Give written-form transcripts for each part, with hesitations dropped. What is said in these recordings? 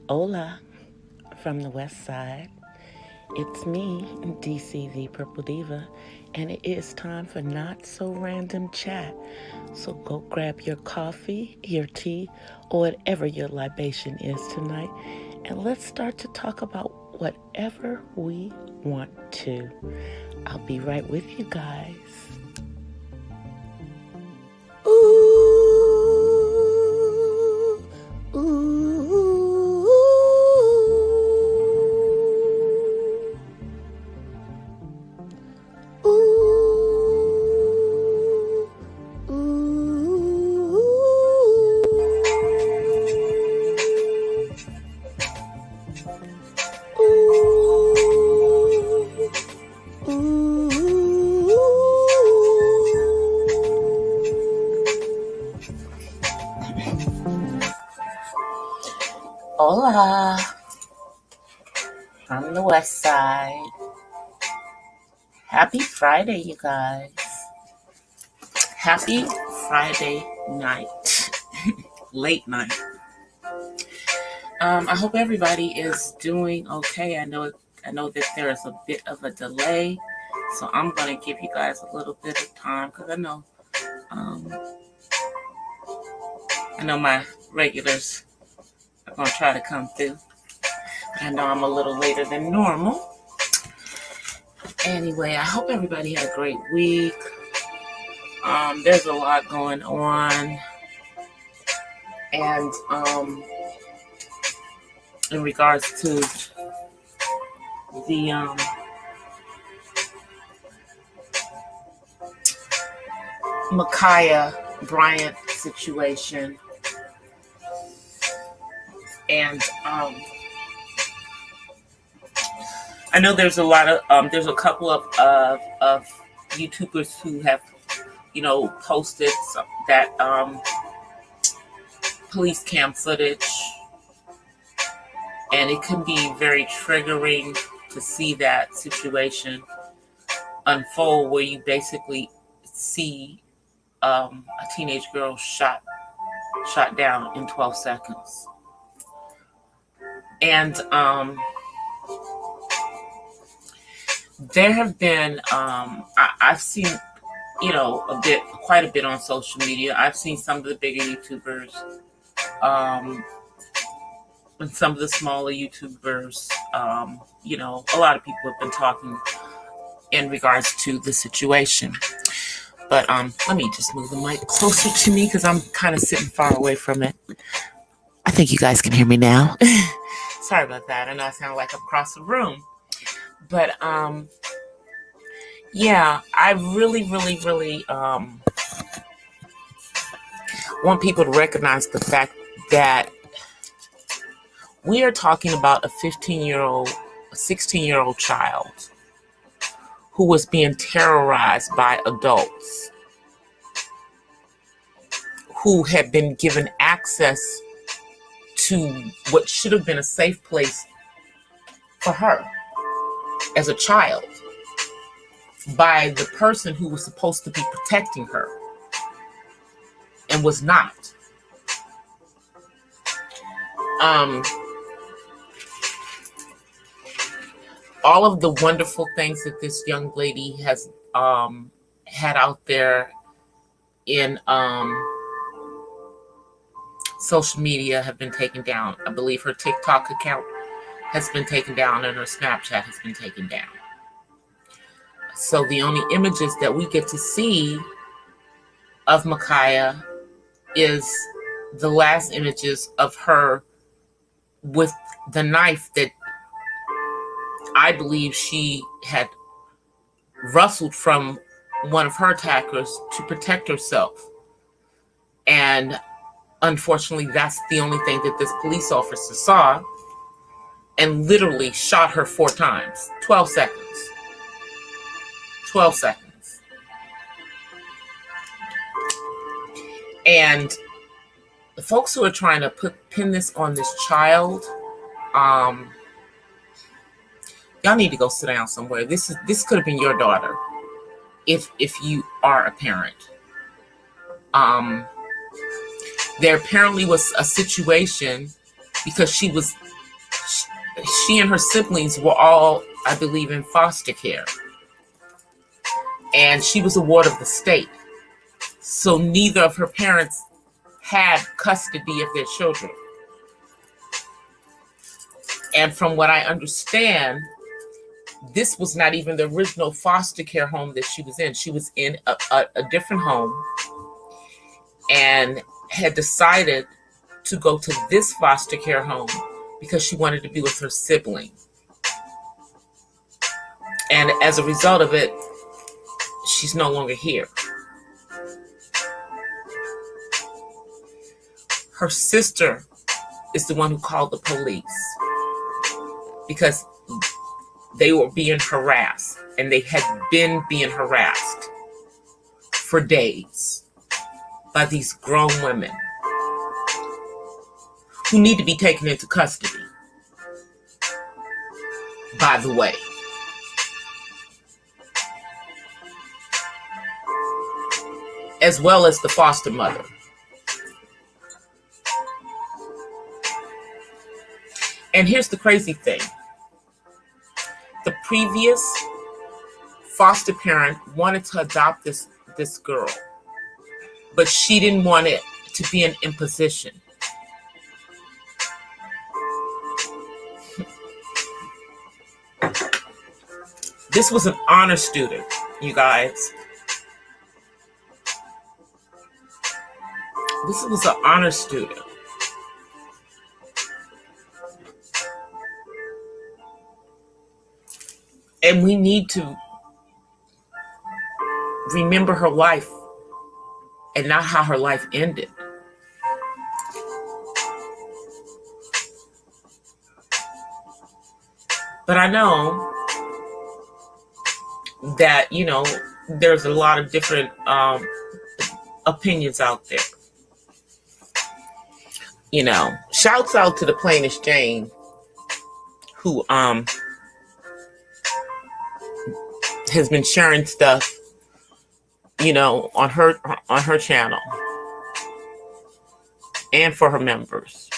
Hola from the west side. It's me, DC the Purple Diva, and it is time for Not So Random Chat. So go grab your coffee, your tea, or whatever your libation is tonight, and let's start to talk about whatever we want to. I'll be right with you guys. Ooh, ooh, ooh, ooh, ooh, ooh. Hola from the west side. Happy Friday, you guys. Happy Friday night. Late night. I hope everybody is doing okay. I know that there is a bit of a delay, so I'm gonna give you guys a little bit of time because I know my regulars are gonna try to come through. I know I'm a little later than normal. Anyway, I hope everybody had a great week. There's a lot going on, and in regards to the Ma'Khia Bryant situation, and I know there's a lot of there's a couple of YouTubers who have posted that police cam footage, and it can be very triggering to see that situation unfold where you basically see a teenage girl shot down in 12 seconds. And there have been I've seen quite a bit on social media. I've seen some of the bigger YouTubers and some of the smaller YouTubers. A lot of people have been talking in regards to the situation. But let me just move the mic closer to me because I'm kind of sitting far away from it. I think you guys can hear me now. Sorry about that. I know I sound like I'm across the room. But yeah, I really want people to recognize the fact that we are talking about a 16-year-old child who was being terrorized by adults who had been given access to what should have been a safe place for her as a child by the person who was supposed to be protecting her and was not. All of the wonderful things that this young lady has had out there in social media have been taken down. I believe her TikTok account has been taken down and her Snapchat has been taken down. So the only images that we get to see of Ma'Khia is the last images of her with the knife that I believe she had rustled from one of her attackers to protect herself. And unfortunately, that's the only thing that this police officer saw, and literally shot her 4 times. 12 seconds. 12 seconds. And the folks who are trying to pin this on this child, y'all need to go sit down somewhere. This could have been your daughter if you are a parent. There apparently was a situation because she was she and her siblings were all, I believe, in foster care. And she was a ward of the state. So neither of her parents had custody of their children. And from what I understand, this was not even the original foster care home that she was in. She was in a different home and had decided to go to this foster care home because she wanted to be with her sibling. And as a result of it, she's no longer here. Her sister is the one who called the police because they were being harassed, and they had been being harassed for days by these grown women who need to be taken into custody, by the way. As well as the foster mother. And here's the crazy thing. The previous foster parent wanted to adopt this girl, but she didn't want it to be an imposition. This was an honor student, you guys. This was an honor student. And we need to remember her life and not how her life ended. But I know that, there's a lot of different opinions out there. Shouts out to the plainest Jane, who has been sharing stuff, on her channel and for her members.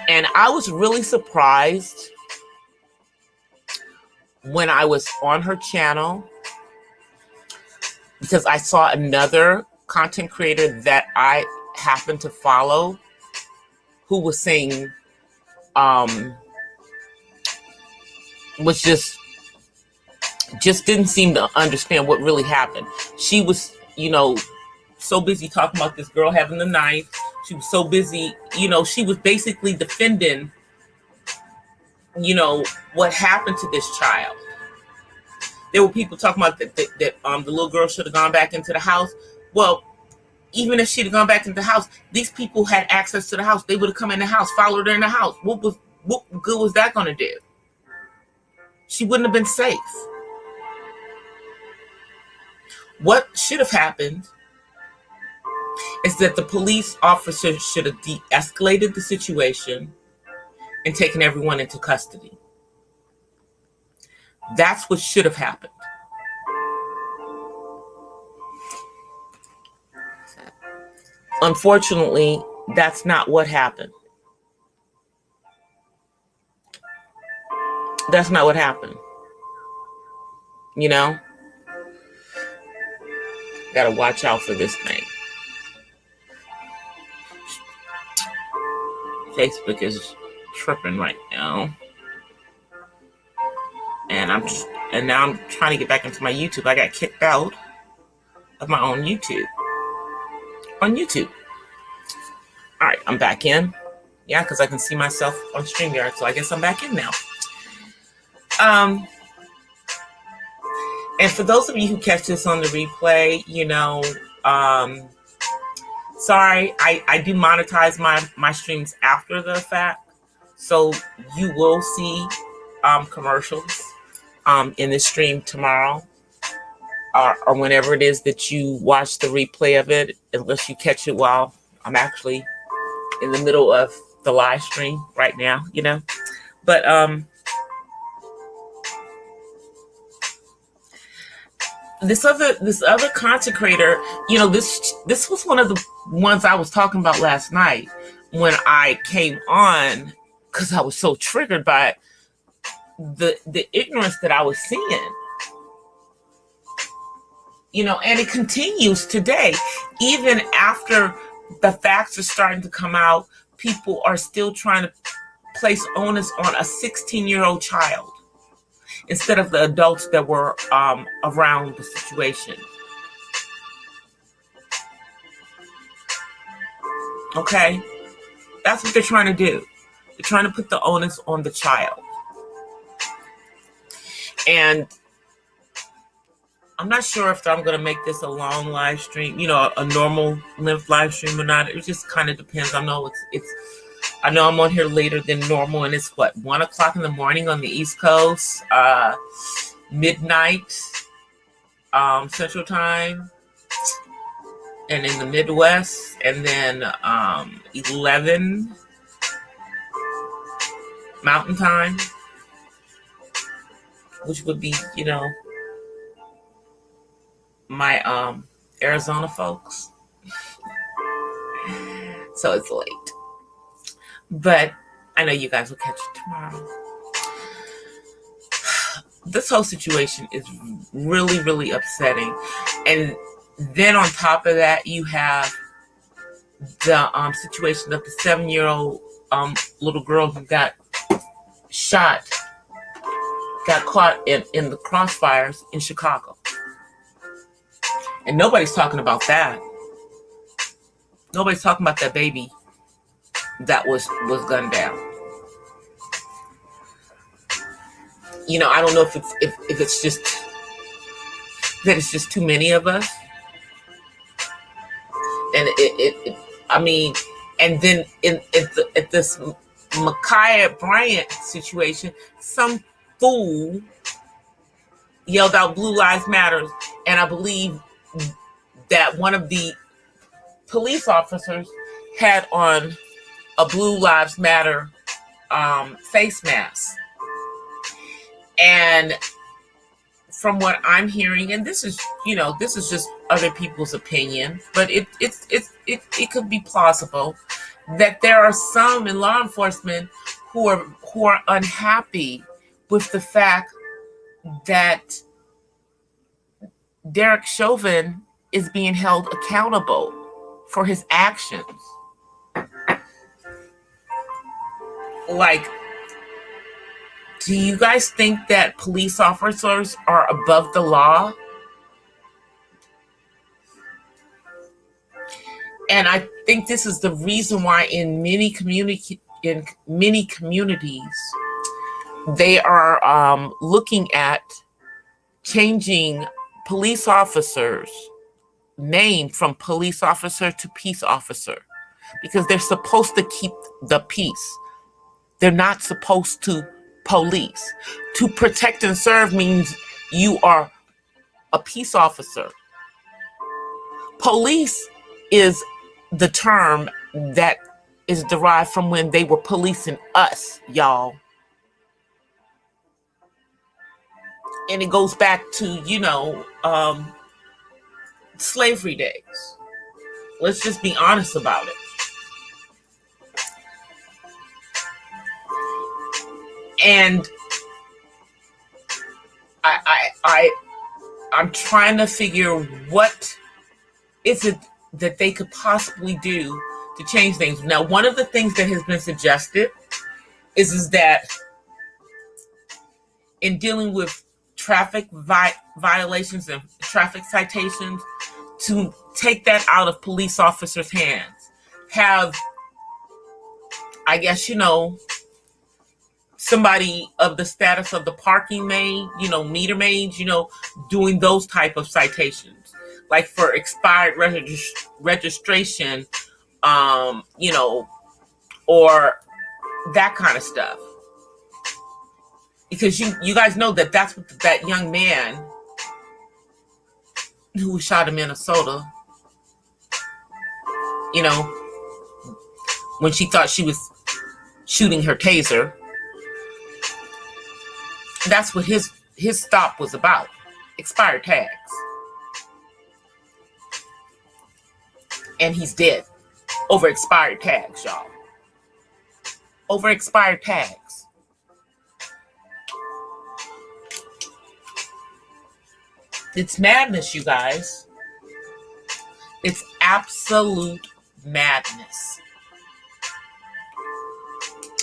And I was really surprised when I was on her channel, because I saw another content creator that I happen to follow who was saying, was just didn't seem to understand what really happened. She was, so busy talking about this girl having the knife. She was so busy, she was basically defending, what happened to this child. There were people talking about that the little girl should have gone back into the house. Well, even if she'd have gone back into the house, these people had access to the house. They would have come in the house, followed her in the house. What good was that going to do? She wouldn't have been safe. What should have happened is that the police officer should have de-escalated the situation and taken everyone into custody. That's what should have happened. Unfortunately, that's not what happened. That's not what happened. Gotta watch out for this thing. Facebook is tripping right now. And now I'm trying to get back into my YouTube. I got kicked out of my own YouTube. On YouTube. All right, I'm back in. Yeah, because I can see myself on StreamYard, so I guess I'm back in now. And for those of you who catch this on the replay, sorry, I do monetize my streams after the fact. So you will see commercials in this stream tomorrow or whenever it is that you watch the replay of it, unless you catch it while I'm actually in the middle of the live stream right now, But this other content creator, this was one of the ones I was talking about last night when I came on, because I was so triggered by the ignorance that I was seeing. And it continues today. Even after the facts are starting to come out, people are still trying to place onus on a 16-year-old child instead of the adults that were around the situation. Okay? That's what they're trying to do. They're trying to put the onus on the child. And I'm not sure if I'm going to make this a long live stream, a normal live stream or not. It just kind of depends. I know I know I'm on here later than normal, and it's 1 o'clock in the morning on the East Coast, midnight Central Time, and in the Midwest, and then 11 Mountain Time, which would be, my Arizona folks. So it's late. But I know you guys will catch it tomorrow. This whole situation is really, really upsetting. And then on top of that, you have the situation of the 7-year-old little girl who got caught in the crossfires in Chicago. And nobody's talking about that. Nobody's talking about that baby that was gunned down. I don't know if it's just that it's just too many of us. And and then at this Ma'Khia Bryant situation, some fool yelled out "Blue Lives Matter," and I believe that one of the police officers had on a Blue Lives Matter face mask. And from what I'm hearing, and this is just other people's opinion, but it could be plausible that there are some in law enforcement who are unhappy with the fact that Derek Chauvin is being held accountable for his actions. Do you guys think that police officers are above the law? And I think this is the reason why in many communities, they are looking at changing police officers' name from police officer to peace officer, because they're supposed to keep the peace. They're not supposed to police. To protect and serve means you are a peace officer. Police is the term that is derived from when they were policing us, y'all. And it goes back to, slavery days. Let's just be honest about it. And I'm trying to figure what is it that they could possibly do to change things. Now, one of the things that has been suggested is that in dealing with traffic violations and traffic citations, to take that out of police officers' hands. Have, I guess, somebody of the status of the parking maid, meter maids, doing those type of citations, like for expired registration, or that kind of stuff. Because you guys know that's what that young man who was shot in Minnesota, when she thought she was shooting her taser, that's what his stop was about. Expired tags. And he's dead over expired tags, y'all. Over expired tags. It's madness, you guys. It's absolute madness.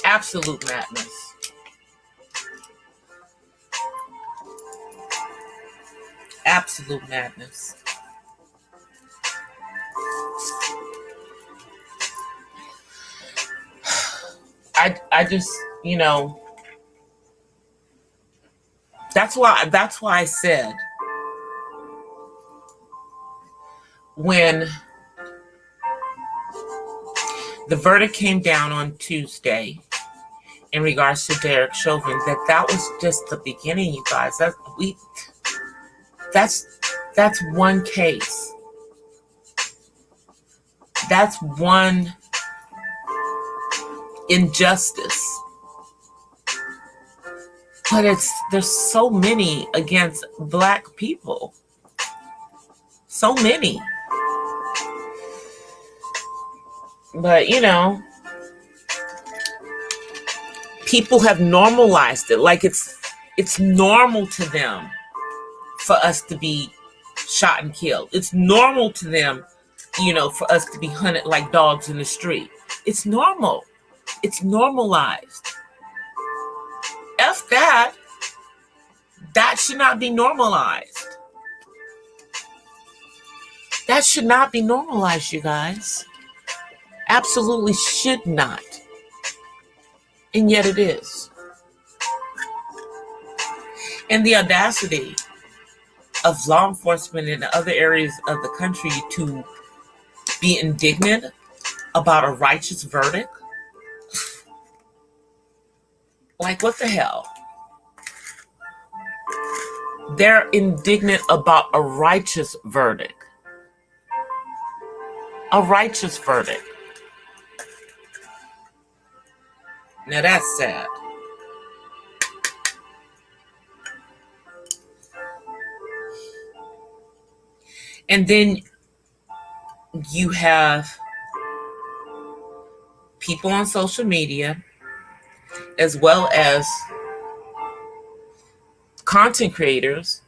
Absolute madness. Absolute madness. I just, that's why I said when the verdict came down on Tuesday in regards to Derek Chauvin, that was just the beginning, you guys. That's one case. That's one injustice. But there's so many against Black people. So many. But, people have normalized it. Like it's normal to them for us to be shot and killed. It's normal to them, for us to be hunted like dogs in the street. It's normal. It's normalized. F that. That should not be normalized. That should not be normalized, you guys. Absolutely should not. And yet it is. And the audacity of law enforcement in other areas of the country to be indignant about a righteous verdict. Like, what the hell? They're indignant about a righteous verdict. A righteous verdict. Now that's sad. And then you have people on social media, as well as content creators,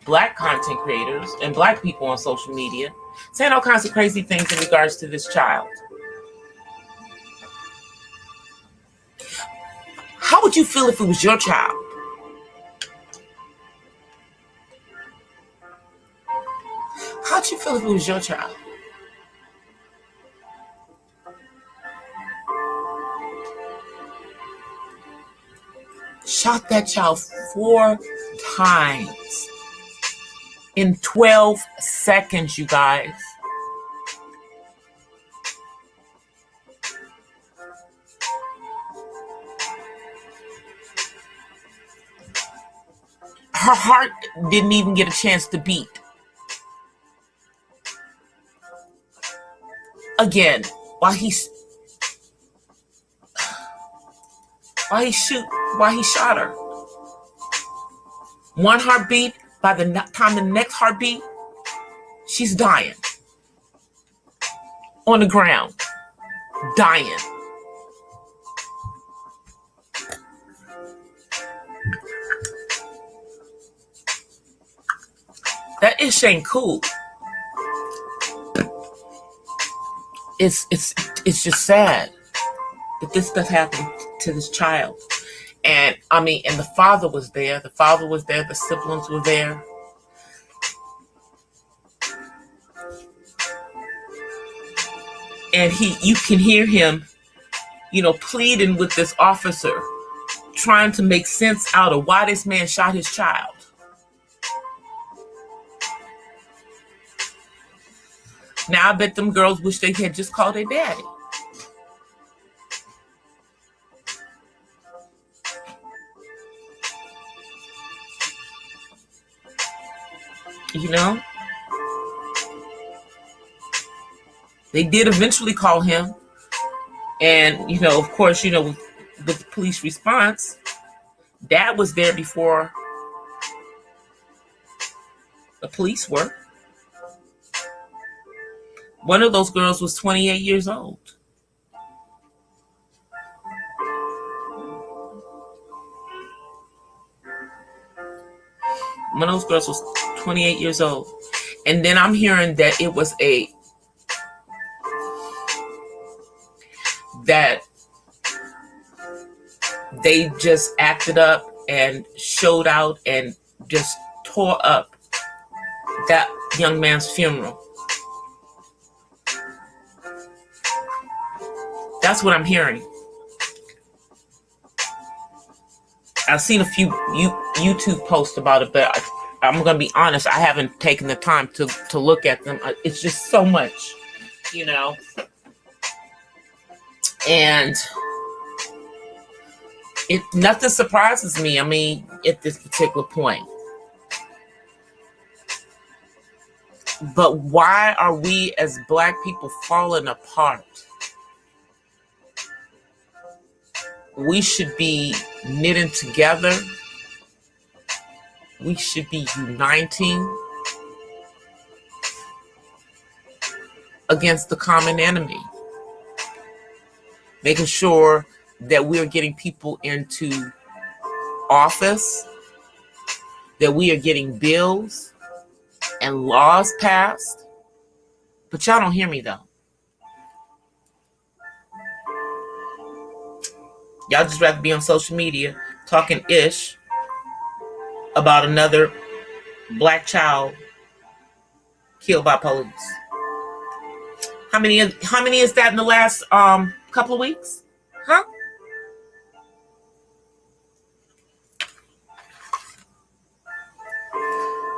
Black content creators, and Black people on social media, saying all kinds of crazy things in regards to this child. How would you feel if it was your child? How'd you feel if it was your child? Shot that child 4 times in 12 seconds, you guys. Her heart didn't even get a chance to beat. Again, while he shot her. One heartbeat, by the time the next heartbeat, she's dying. On the ground. Dying. That ish ain't cool. It's just sad that this stuff happened to this child. And and the father was there. The father was there. The siblings were there. And you can hear him, pleading with this officer, trying to make sense out of why this man shot his child. Now I bet them girls wish they had just called their daddy. They did eventually call him. And, of course, with the police response, Dad was there before the police were. One of those girls was 28 years old. One of those girls was 28 years old. And then I'm hearing that it was that they just acted up and showed out and just tore up that young man's funeral. That's what I'm hearing. I've seen a few YouTube posts about it, but I'm going to be honest, I haven't taken the time to look at them. It's just so much, you know. And nothing surprises me, I mean, at this particular point. But why are we as Black people falling apart? We should be knitting together. We should be uniting against the common enemy. Making sure that we're getting people into office, that we are getting bills and laws passed. But y'all don't hear me though. Y'all just rather be on social media talking ish about another Black child killed by police. How many is that in the last couple of weeks? Huh?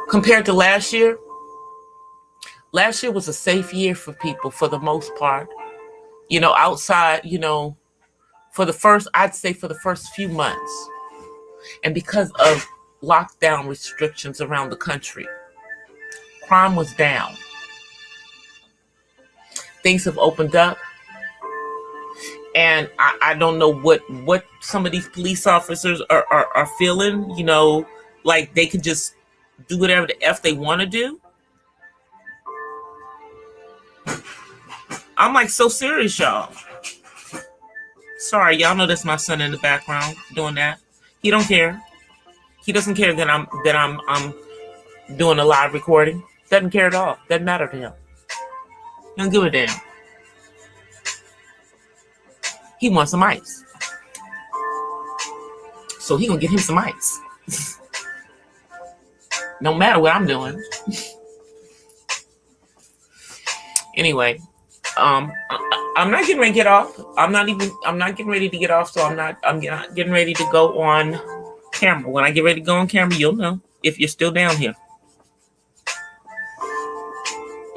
Compared to last year was a safe year for people for the most part. You know, outside, you know, I'd say for the first few months. And because of lockdown restrictions around the country, crime was down. Things have opened up. And I don't know what some of these police officers are feeling, you know, like they can just do whatever the F they want to do. I'm like so serious, y'all. Sorry, y'all know that's my son in the background doing that. He don't care. He doesn't care that I'm doing a live recording. Doesn't care at all. Doesn't matter to him. He don't give a damn. He wants some ice. So he gonna get him some ice. No matter what I'm doing. Anyway, I'm not getting ready to get off. I'm not getting ready to get off, so I'm not getting ready to go on camera. When I get ready to go on camera, you'll know if you're still down here.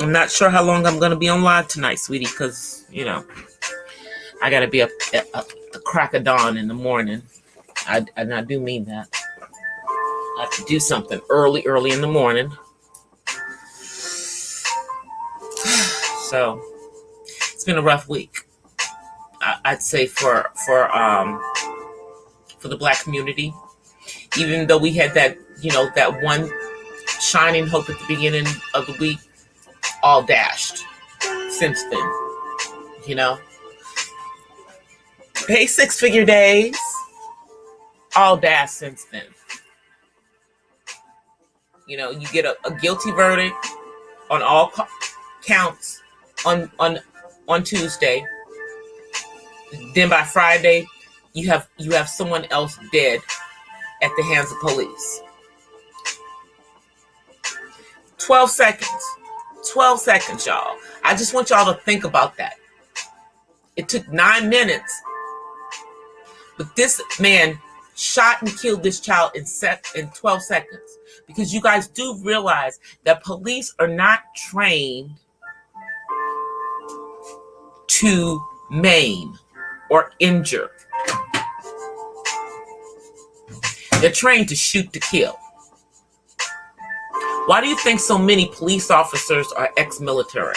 I'm not sure how long I'm going to be on live tonight, sweetie, because, you know, I got to be up at the crack of dawn in the morning. I do mean that. I have to do something early in the morning. So it's been a rough week. I'd say for the Black community, even though we had that, you know, that one shining hope at the beginning of the week, all dashed since then, you know. Hey, 6-figure days, all dashed since then. You know, you get a guilty verdict on all counts on Tuesday. Then by Friday, you have someone else dead at the hands of police. 12 seconds. 12 seconds, y'all. I just want y'all to think about that. It took 9 minutes. But this man shot and killed this child in 12 seconds. Because you guys do realize that police are not trained to maim or injure. They're trained to shoot to kill. Why do you think so many police officers are ex-military?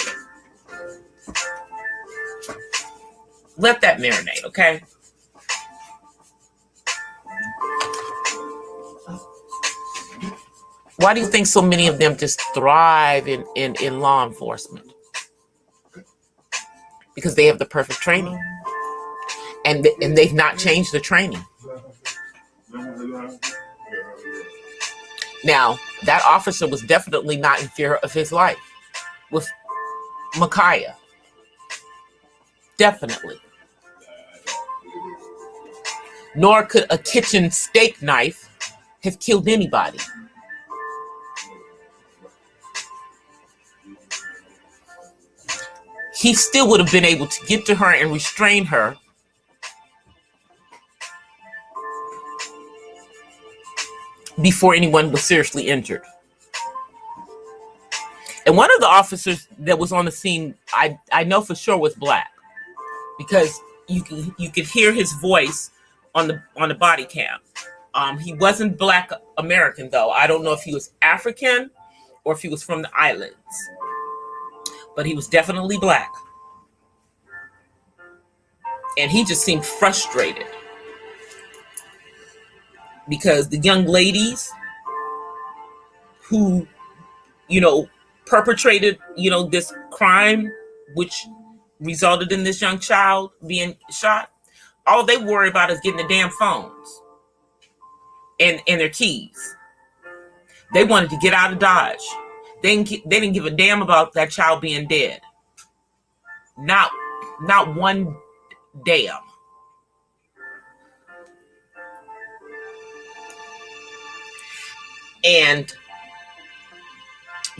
Let that marinate, okay? Why do you think so many of them just thrive in law enforcement? because they have the perfect training, and they've not changed the training. Now, that officer was definitely not in fear of his life with Micaiah. Definitely. Nor could a kitchen steak knife have killed anybody. He still would have been able to get to her and restrain her before anyone was seriously injured. And one of the officers that was on the scene, I know for sure was black, because you could hear his voice on the body cam. He wasn't Black American though. I don't know if he was African or if he was from the islands, but he was definitely black. And he just seemed frustrated because the young ladies who, perpetrated, this crime, which resulted in this young child being shot, all they worry about is getting the damn phones and their keys. They wanted to get out of Dodge. They didn't give a damn about that child being dead. Not one damn. And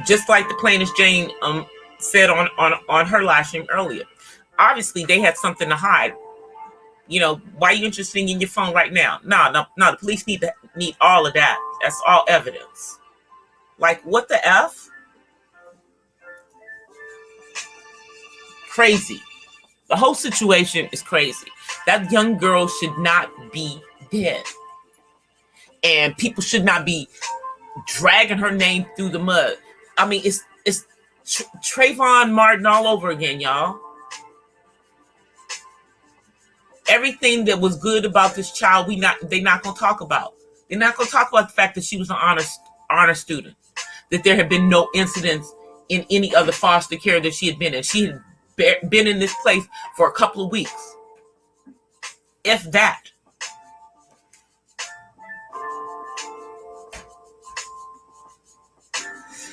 just like the plaintiff Jane said on her live stream earlier, obviously they had something to hide. Why are you interested in your phone right now? No, the police need all of that. That's all evidence. Like, what the F? Crazy. The whole situation is crazy. That young girl should not be dead. And people should not be dragging her name through the mud. I mean, it's Trayvon Martin all over again, y'all. Everything that was good about this child, they're not gonna talk about. They're not gonna talk about the fact that she was an honor student, that there had been no incidents in any other foster care that she had been in. She had been in this place for a couple of weeks, if that.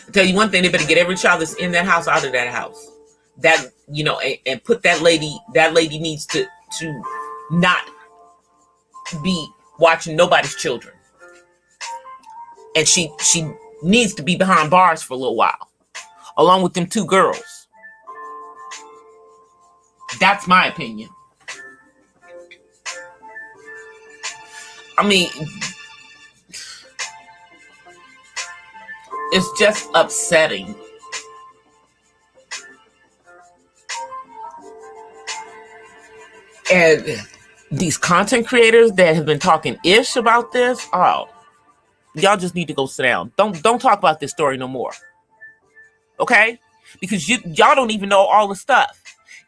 I'll tell you one thing: they better get every child that's in that house out of that house. That and put that lady. That lady needs to not be watching nobody's children, and she needs to be behind bars for a little while, along with them two girls. That's my opinion. I mean, it's just upsetting. And these content creators that have been talking ish about this, y'all just need to go sit down. Don't talk about this story no more. Okay? Because y'all don't even know all the stuff.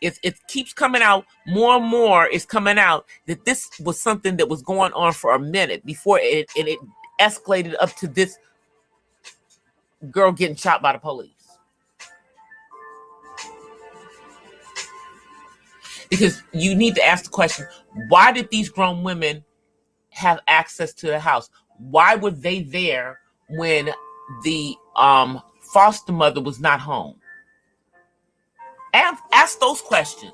It keeps coming out, more and more is coming out that this was something that was going on for a minute before it escalated up to this girl getting shot by the police. Because you need to ask the question, why did these grown women have access to the house? Why were they there when the foster mother was not home? Ask those questions.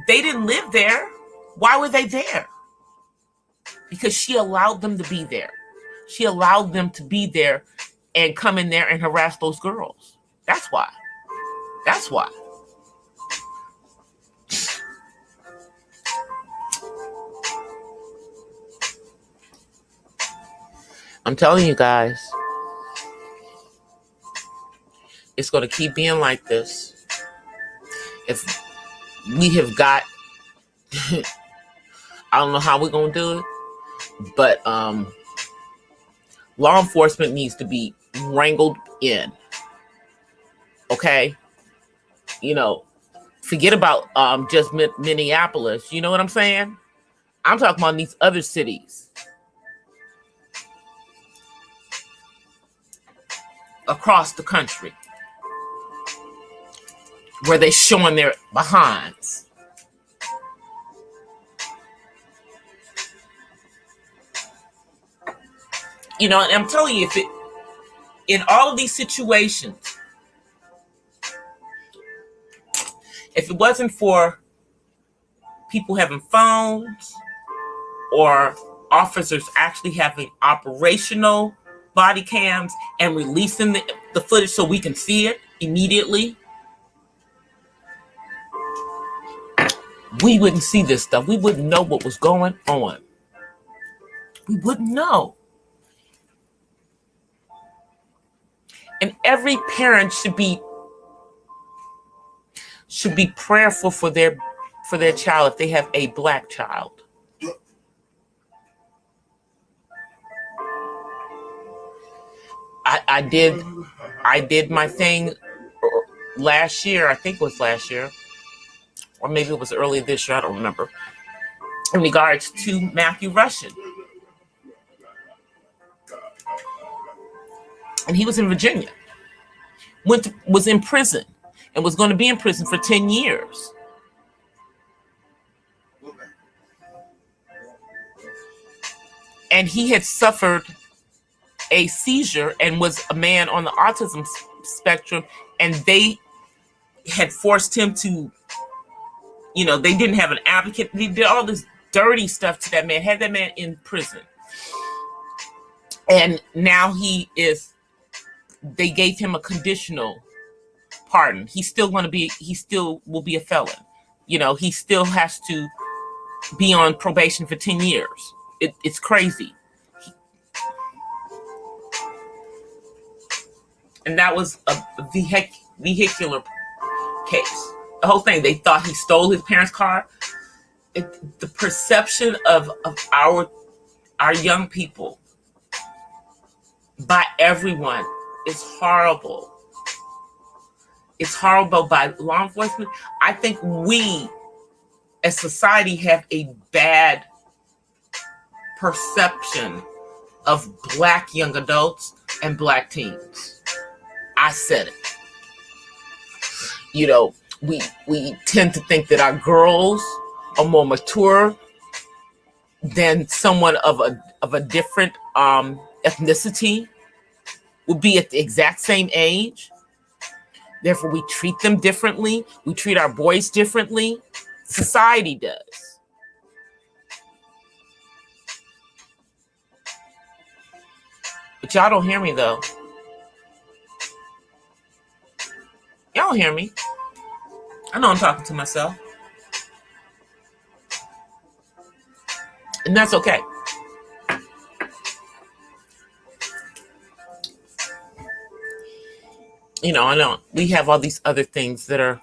They didn't live there. Why were they there? Because she allowed them to be there. She allowed them to be there and come in there and harass those girls. That's why. That's why. I'm telling you guys, it's going to keep being like this. If we have got, I don't know how we're going to do it, but law enforcement needs to be wrangled in. Okay? Forget about just Minneapolis. You know what I'm saying? I'm talking about these other cities across the country. where they showing their behinds. You know, and I'm telling you, in all of these situations, if it wasn't for people having phones or officers actually having operational body cams and releasing the footage so we can see it immediately, we wouldn't see this stuff. We wouldn't know what was going on. We wouldn't know. And every parent should be prayerful for their child if they have a black child. I did my thing last year. I think it was last year, or maybe it was early this year. I don't remember. In regards to Matthew Russian, and he was in Virginia, was in prison, and was going to be in prison for 10 years. And he had suffered a seizure and was a man on the autism spectrum, and they had forced him to, you know, they didn't have an advocate. They did all this dirty stuff to that man, had that man in prison. And now they gave him a conditional pardon. He still will be a felon. You know, he still has to be on probation for 10 years. It's crazy. And that was a vehicular case. The whole thing, they thought he stole his parents' car. The perception of our young people by everyone is horrible. It's horrible by law enforcement. I think we, as society, have a bad perception of black young adults and black teens. I said it. You know, we tend to think that our girls are more mature than someone of a different ethnicity will be at the exact same age. Therefore, we treat them differently. We treat our boys differently. Society does. But y'all don't hear me, though. Y'all don't hear me. I know I'm talking to myself. And that's okay. You know, I know we have all these other things that are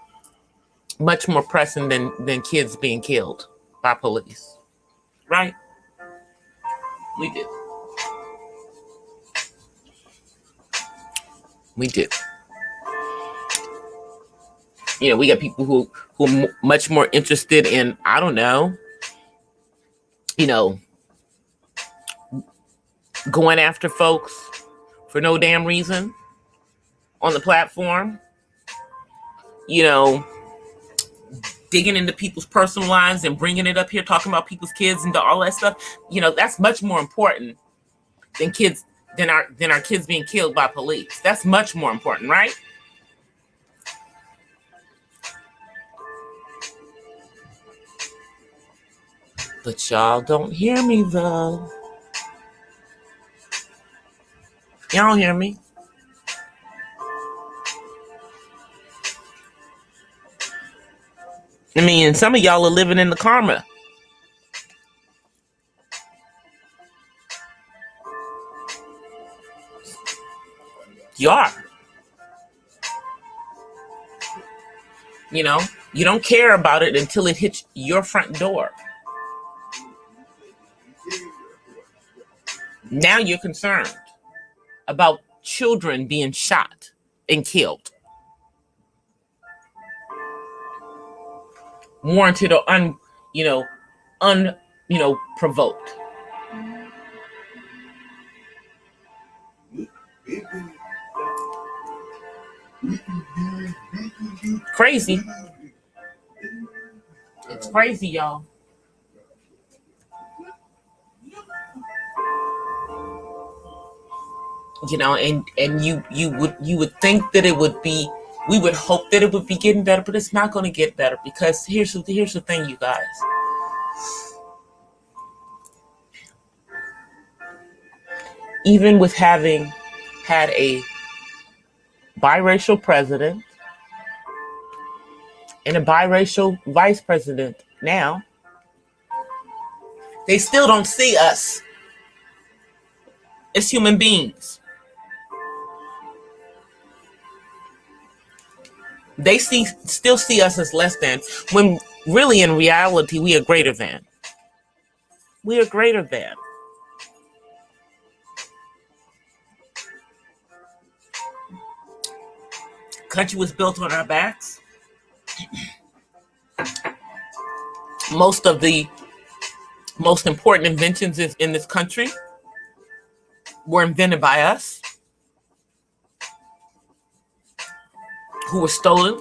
much more pressing than kids being killed by police. Right? We do. We do. You know, we got people who are much more interested in, I don't know, you know, going after folks for no damn reason on the platform, you know, digging into people's personal lives and bringing it up here, talking about people's kids and all that stuff. You know, that's much more important than our kids being killed by police. That's much more important, right? But y'all don't hear me, though. Y'all don't hear me. I mean, some of y'all are living in the karma. You are. You know, you don't care about it until it hits your front door. Now you're concerned about children being shot and killed. Warranted or provoked. Crazy. It's crazy, y'all. And you would think that it would be, we would hope that it would be getting better, but it's not going to get better, because here's the thing, you guys. Even with having had a biracial president and a biracial vice president now, they still don't see us as human beings. They still see us as less than, when really in reality we are greater than. We are greater than. Country was built on our backs. Most of the most important inventions in this country were invented by us, who were stolen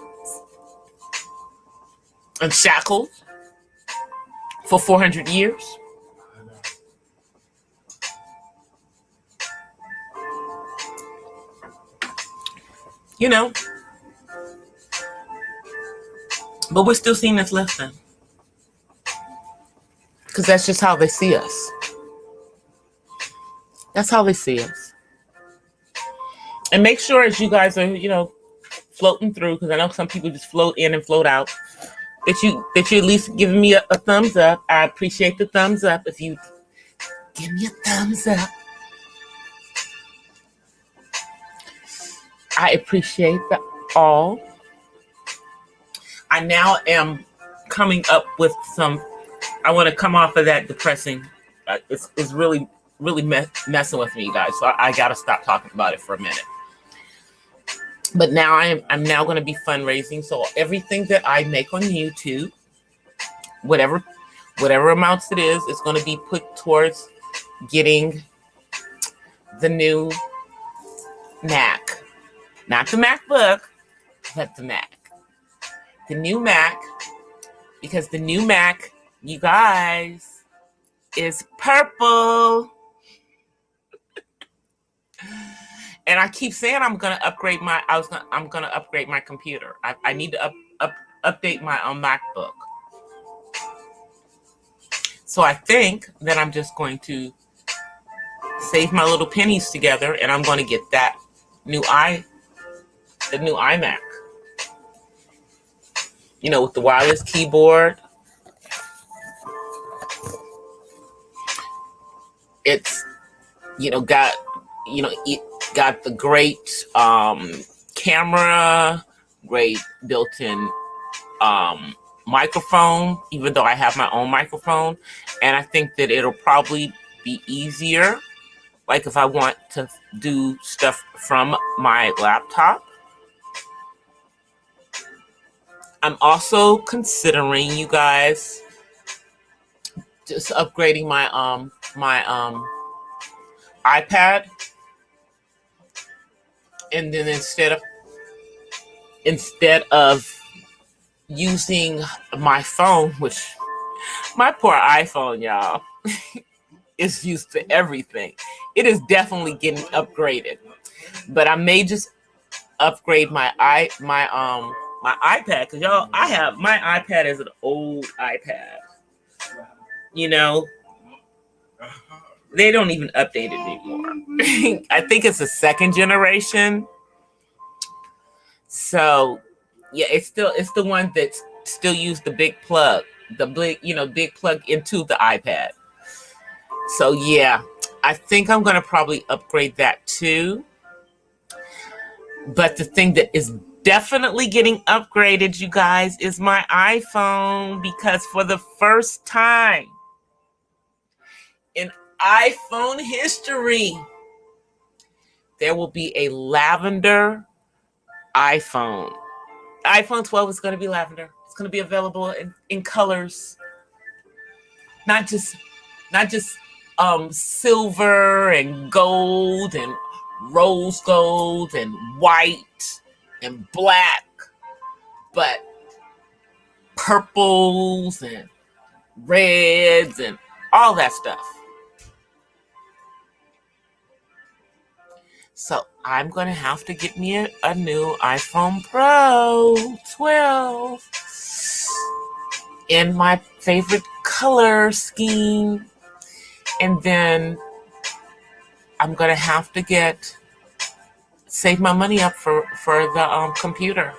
and shackled for 400 years. You know, but we're still seen as less than, because that's just how they see us. That's how they see us. And make sure, as you guys are, floating through, because I know some people just float in and float out, that you at least giving me a thumbs up. I appreciate the thumbs up. If you give me a thumbs up, I appreciate that all. I now am coming up with some. I want to come off of that depressing. It's really messing with me, you guys. So I got to stop talking about it for a minute. But now I'm now going to be fundraising. So everything that I make on YouTube, whatever amounts it is going to be put towards getting the new Mac. Not the MacBook, but the Mac. The new Mac, because the new Mac, you guys, is purple. And I keep saying I'm gonna upgrade my computer. I need to update my MacBook. So I think that I'm just going to save my little pennies together, and I'm going to get that new iMac. With the wireless keyboard. It's got the great camera, great built-in microphone, even though I have my own microphone. And I think that it'll probably be easier, like if I want to do stuff from my laptop. I'm also considering, you guys, just upgrading my iPad, and then instead of using my phone, which my poor iPhone, y'all, is used to everything. It is definitely getting upgraded, but I may just upgrade my iPad, because y'all, my iPad is an old iPad. They don't even update it anymore. I think it's a second generation. So yeah, it's the one that still use the big plug, big plug into the iPad. So yeah, I think I'm gonna probably upgrade that too. But the thing that is definitely getting upgraded, you guys, is my iPhone, because for the first time in iPhone history, there will be a lavender iPhone. iPhone 12 is going to be lavender. It's going to be available in colors, not just silver and gold and rose gold and white. and black, but purples and reds and all that stuff. So I'm going to have to get me a new iPhone Pro 12 in my favorite color scheme. And then I'm going to have to save my money up for the computer.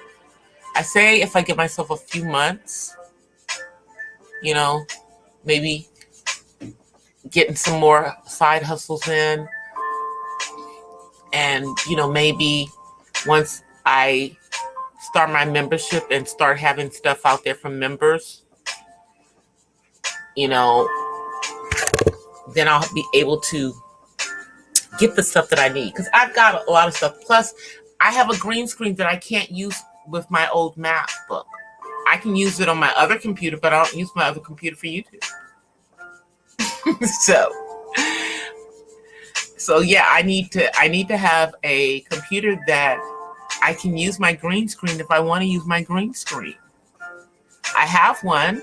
I say if I give myself a few months, maybe getting some more side hustles in. And, maybe once I start my membership and start having stuff out there from members, then I'll be able to get the stuff that I need. Because I've got a lot of stuff. Plus, I have a green screen that I can't use with my old MacBook. I can use it on my other computer, but I don't use my other computer for YouTube. So yeah, I need to have a computer that I can use my green screen if I want to use my green screen. I have one,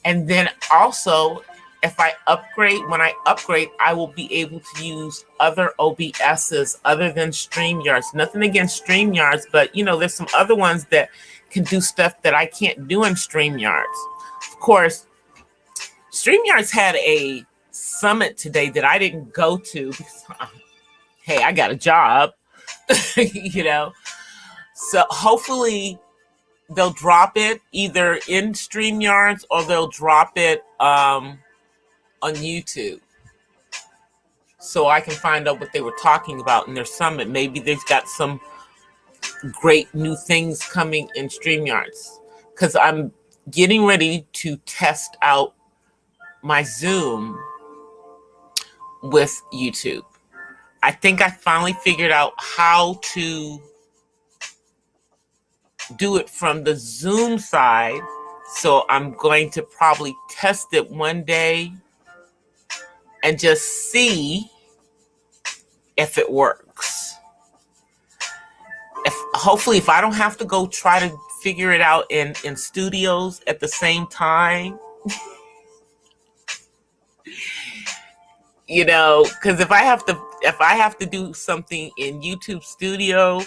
and then also when I upgrade, I will be able to use other OBSs other than StreamYards. Nothing against StreamYards, but there's some other ones that can do stuff that I can't do in StreamYards. Of course, StreamYards had a summit today that I didn't go to because, hey, I got a job, So hopefully they'll drop it either in StreamYards or they'll drop it on YouTube, so I can find out what they were talking about in their summit. Maybe they've got some great new things coming in StreamYards, because I'm getting ready to test out my Zoom with YouTube. I think I finally figured out how to do it from the Zoom side, so I'm going to probably test it one day and just see if it works. Hopefully, if I don't have to go try to figure it out in studios at the same time, because if I have to do something in YouTube Studio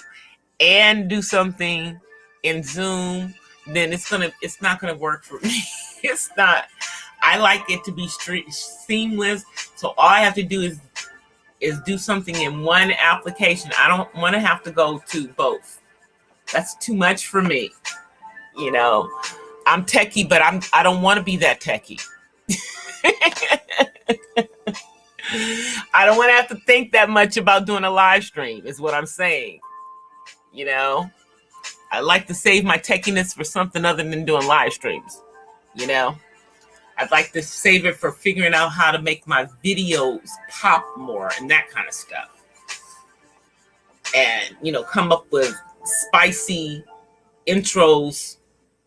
and do something in Zoom, then it's not gonna work for me. It's not. I like it to be seamless. So all I have to do is do something in one application. I don't want to have to go to both. That's too much for me. I'm techie, but I don't want to be that techie. I don't want to have to think that much about doing a live stream, is what I'm saying. I like to save my techiness for something other than doing live streams. I'd like to save it for figuring out how to make my videos pop more and that kind of stuff. And, come up with spicy intros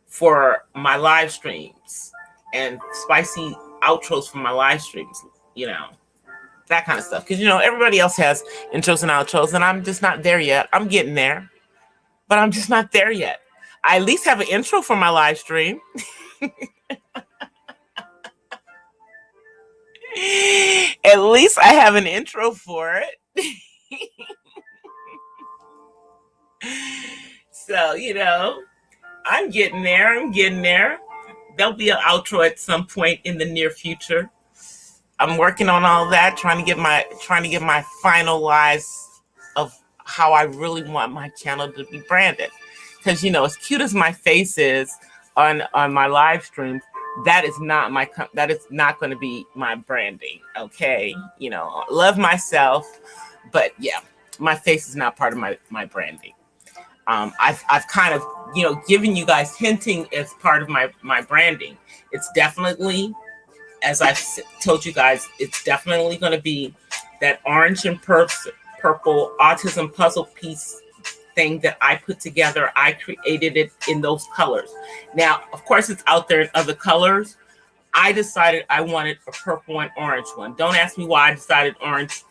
for my live streams and spicy outros for my live streams, that kind of stuff. Because, everybody else has intros and outros, and I'm just not there yet. I'm getting there, but I'm just not there yet. I at least have an intro for my live stream. At least I have an intro for it. So, I'm getting there. There'll be an outro at some point in the near future. I'm working on all that, trying to get my finalized of how I really want my channel to be branded. Because, as cute as my face is on my live streams, that is not going to be my branding. Okay. Love myself, but yeah, my face is not part of my branding. I've kind of, given you guys hinting as part of my branding. It's definitely, as I've told you guys, it's definitely going to be that orange and purple autism puzzle piece thing that I put together. I created it in those colors. Now, of course, it's out there in other colors. I decided I wanted a purple and orange one. Don't ask me why I decided orange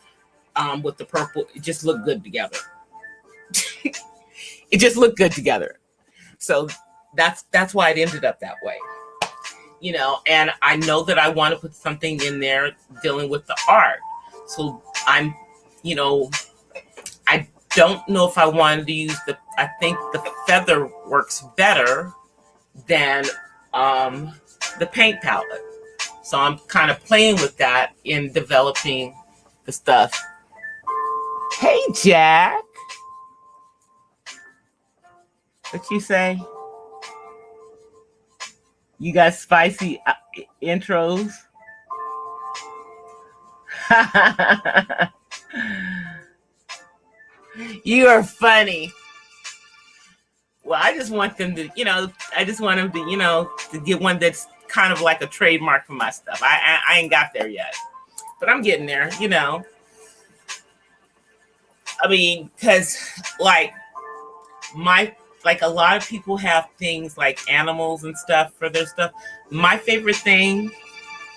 with the purple. It just looked good together. It just looked good together. So that's why it ended up that way. You know, and I know that I want to put something in there dealing with the art. So I'm, you know, I don't know if I wanted to use I think the feather works better than the paint palette. So I'm kind of playing with that in developing the stuff. Hey, Jack. What you say? You got spicy intros? You are funny. Well, I just want them to, you know, I just want them to, you know, to get one that's kind of like a trademark for my stuff. I ain't got there yet, but I'm getting there, you know. I mean, because like a lot of people have things like animals and stuff for their stuff. My favorite thing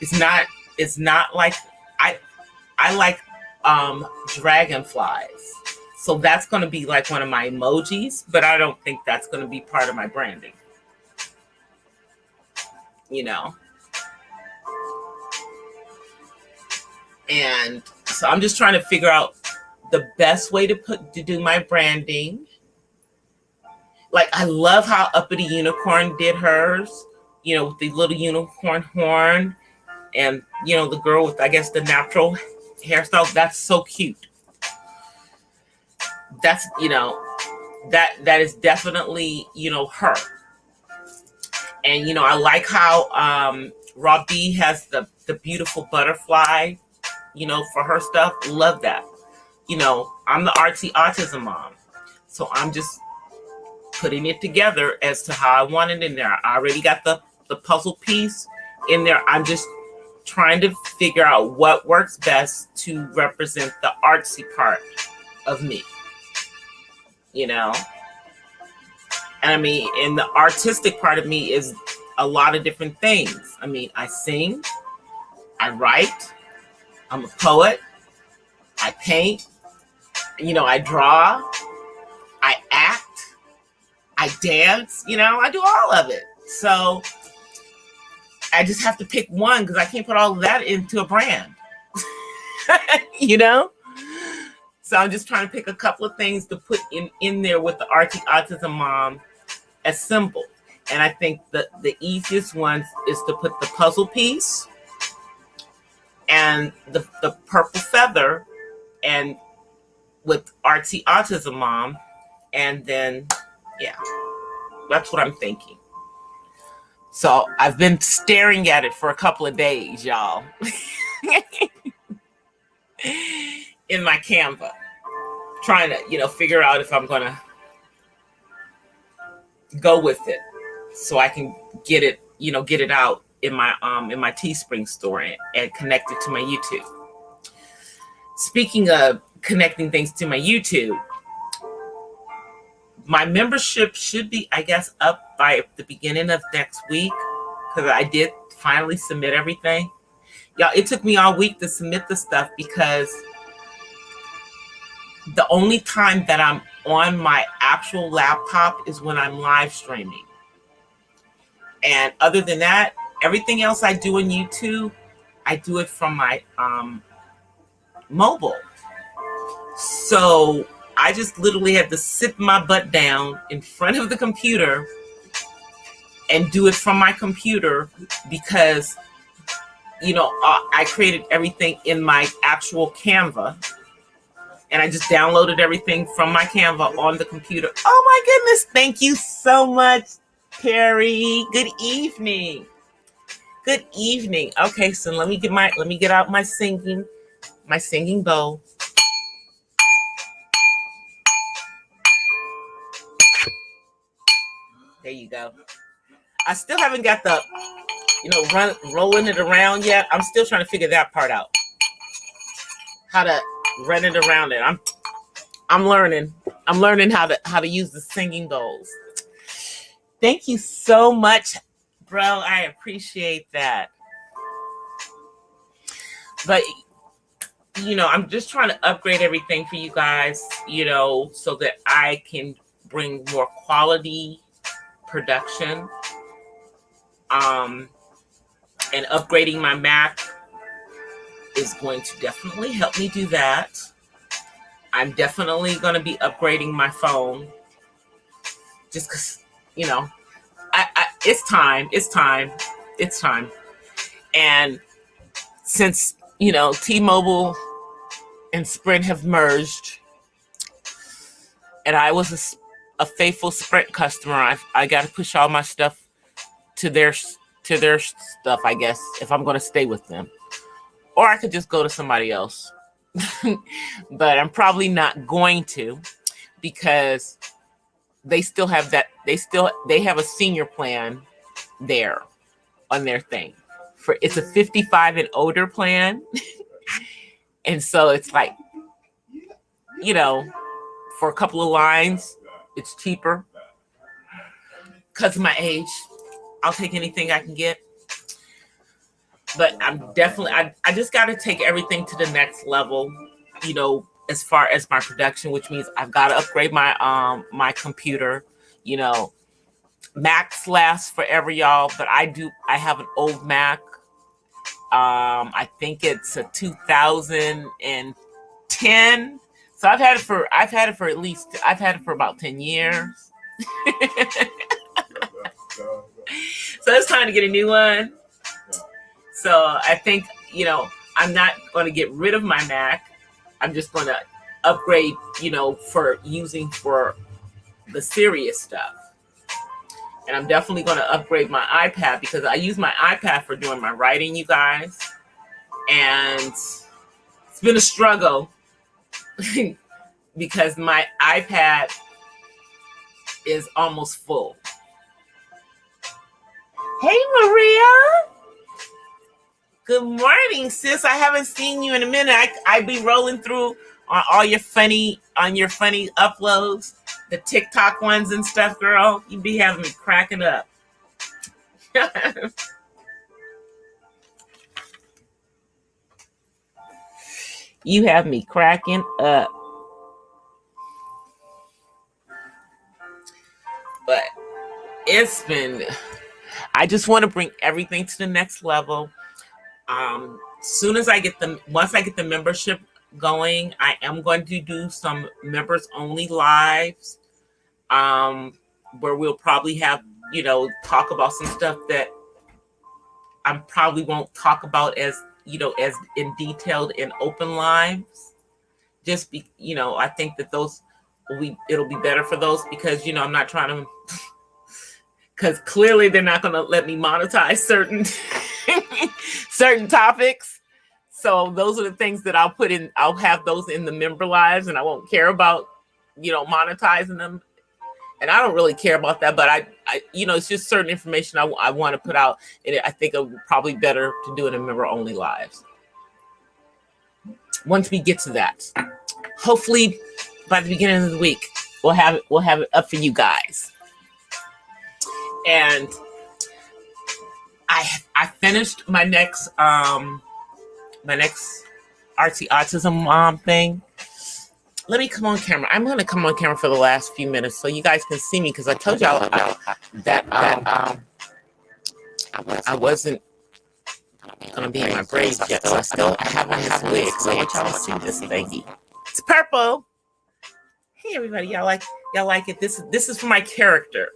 is not like I like dragonflies. So that's going to be like one of my emojis, but I don't think that's going to be part of my branding. You know. And so I'm just trying to figure out the best way to do my branding. Like, I love how Uppity Unicorn did hers, you know, with the little unicorn horn and, you know, the girl with, I guess, the natural hairstyle. That's so cute. That's, you know, that is definitely, you know, her. And, you know, I like how Raw B has the beautiful butterfly, you know, for her stuff. Love that. You know, I'm the artsy autism mom. So I'm just putting it together as to how I want it in there. I already got the puzzle piece in there. I'm just trying to figure out what works best to represent the artsy part of me. You know? And I mean, and the artistic part of me is a lot of different things. I mean, I sing, I write, I'm a poet, I paint, you know, I draw, I act, I dance, you know, I do all of it. So I just have to pick one because I can't put all of that into a brand, you know? So I'm just trying to pick a couple of things to put in there with the artsy autism mom as symbol. And I think the easiest ones is to put the puzzle piece and the purple feather and with artsy autism mom. And then, yeah, that's what I'm thinking. So I've been staring at it for a couple of days, y'all, in my Canva, trying to, you know, figure out if I'm going to go with it so I can get it, you know, get it out in my Teespring store and connect it to my YouTube. Speaking of connecting things to my YouTube, my membership should be, I guess, up by the beginning of next week because I did finally submit everything. Y'all, it took me all week to submit the stuff because the only time that I'm on my actual laptop is when I'm live streaming. And other than that, everything else I do on YouTube, I do it from my mobile. So I just literally had to sit my butt down in front of the computer and do it from my computer because, you know, I created everything in my actual Canva. And I just downloaded everything from my Canva on the computer. Oh my goodness. Thank you so much, Terry. Good evening. Good evening. Okay, so let me get out my singing bowl. There you go. I still haven't got the, you know, rolling it around yet. I'm still trying to figure that part out. How to run it around it. I'm learning. I'm learning how to use the singing bowls. Thank you so much, bro. I appreciate that. But I'm just trying to upgrade everything for you guys, so that I can bring more quality production. And upgrading my Mac is going to definitely help me do that. I'm definitely going to be upgrading my phone just because, it's time. It's time. It's time. And since, T-Mobile and Sprint have merged, and I was a faithful Sprint customer, I got to push all my stuff to their stuff, I guess, if I'm going to stay with them. Or I could just go to somebody else. But I'm probably not going to, because they still have that. They have a senior plan there on their thing. It's a 55 and older plan. And so it's like, for a couple of lines, it's cheaper. Because of my age, I'll take anything I can get. But I'm definitely, I just got to take everything to the next level, as far as my production, which means I've got to upgrade my my computer. Macs last forever, y'all, but I have an old Mac. I think it's a 2010. So I've had it for about 10 years. So it's time to get a new one. So I think, I'm not going to get rid of my Mac. I'm just going to upgrade, for using for the serious stuff. And I'm definitely going to upgrade my iPad, because I use my iPad for doing my writing, you guys. And it's been a struggle because my iPad is almost full. Hey, Maria. Good morning, sis. I haven't seen you in a minute. I be rolling through on your funny uploads, the TikTok ones and stuff, girl. You be having me cracking up. You have me cracking up. But I just want to bring everything to the next level. Once I get the membership going, I am going to do some members only lives, where we'll probably have, talk about some stuff that I probably won't talk about as in detailed in open lives. Just I think that it'll be better for those, because, I'm not trying to, because clearly they're not going to let me monetize certain topics. So those are the things that I'll have those in the member lives, and I won't care about, monetizing them. And I don't really care about that, but I it's just certain information I want to put out. And I think it would be probably better to do it in member only lives. Once we get to that, hopefully by the beginning of the week, we'll have it up for you guys. And I finished my next artsy autism mom thing. Let me come on camera. I'm going to come on camera for the last few minutes so you guys can see me, because I told y'all that I wasn't going to be in my braids yet. So I have on this wig. So I want y'all to see this thingy. It's purple. Hey everybody, y'all like it? This is for my character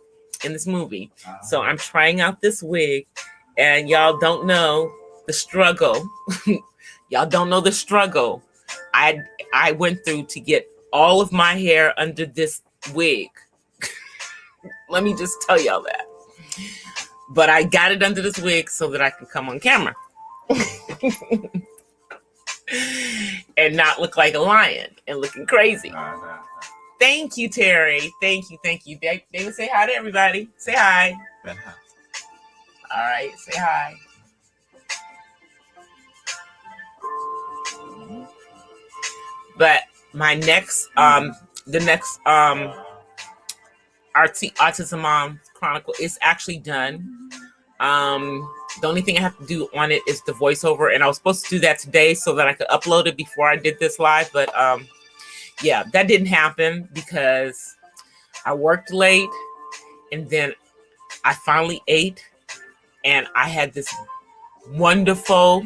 in this movie. So I'm trying out this wig, and y'all don't know the struggle. Y'all don't know the struggle I went through to get all of my hair under this wig. Let me just tell y'all that. But I got it under this wig so that I can come on camera and not look like a lion and looking crazy. Thank you, Terry. Thank you. David, say hi to everybody. Say hi. All right, say hi. But my next, the next Autism Mom Chronicle is actually done. The only thing I have to do on it is the voiceover, and I was supposed to do that today so that I could upload it before I did this live. But yeah, that didn't happen because I worked late, and then I finally ate, and I had this wonderful